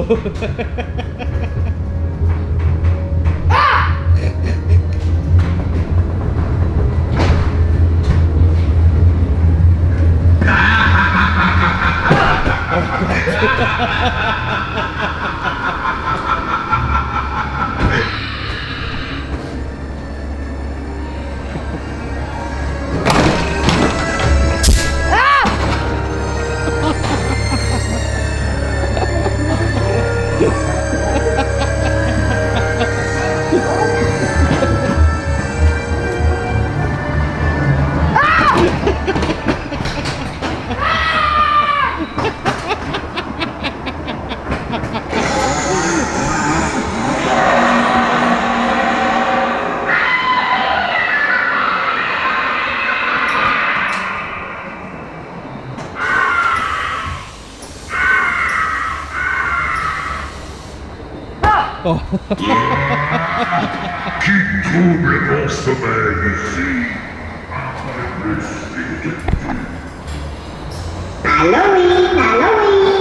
Oh. Qui trouble mon sommeil ici? Halloween, Halloween.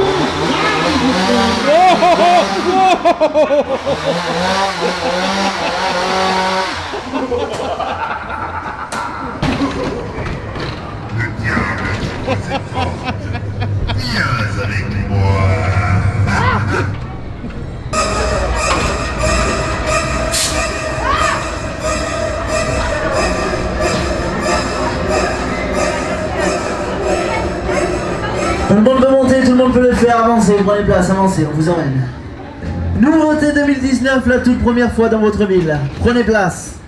Le diable est trop forte. Viens avec moi. Tout le monde peut monter, tout le monde peut le faire, avancez, prenez place, avancez, on vous emmène. Nouveauté 2019, la toute première fois dans votre ville. Prenez place.